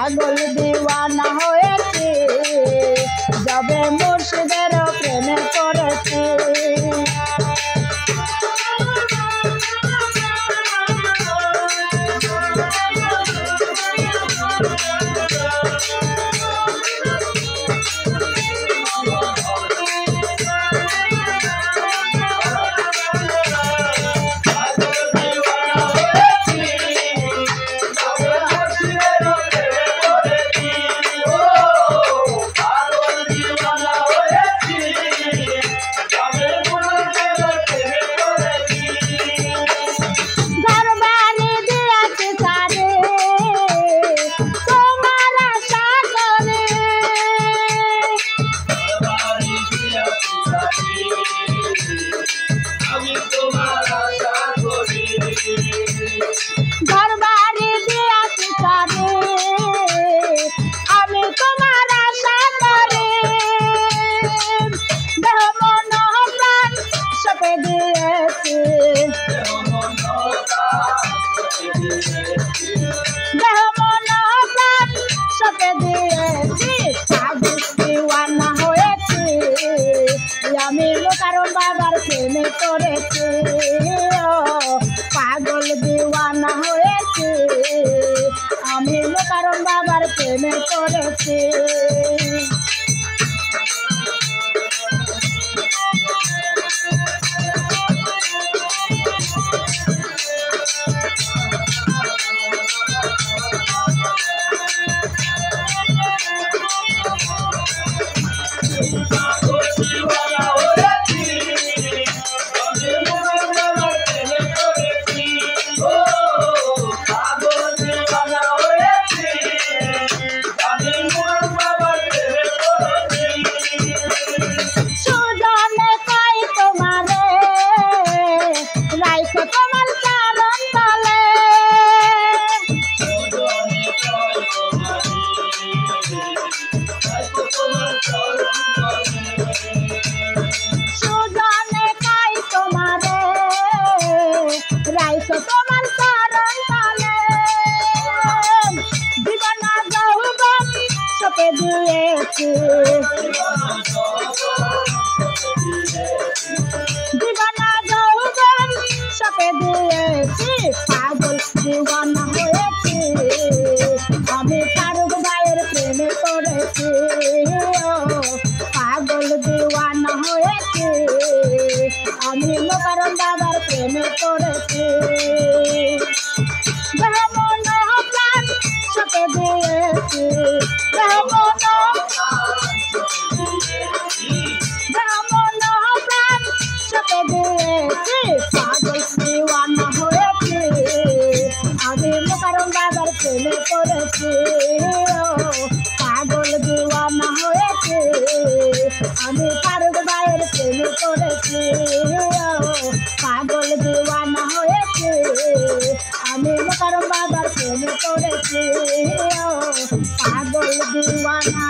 পাগল দিওয়ানা হয়েছি যবে মুর্শিদের প্রেমে পড়েছি। আমি লোকারণ বাবার প্রেমে পড়েছি, পাগল দিওয়ানা হয়েছি আমি লোকারণ বাবার প্রেমে পড়েছি। দিবানা যৌবন সপে দিয়েছি পাগল দিওয়ানা হয়েছি আমি ফারুক ভাইয়ের প্রেমে পড়েছি, পাগল দিওয়ানা হয়েছি আমি লোকারণ বাবার প্রেমে পড়েছি। প্রাণ সপে দিয়েছি পাগল দিওয়ানা হয়েছি আমি লোকারণ বাবার প্রেমে পড়েছি, পাগল দিওয়ানা হয়েছি আমি ফারুক ভাইয়ের প্রেমে পড়েছি, পাগল দিওয়ানা হয়েছি আমি লোকারণ বাবার প্রেমে পড়েছি, পাগল দিওয়ানা।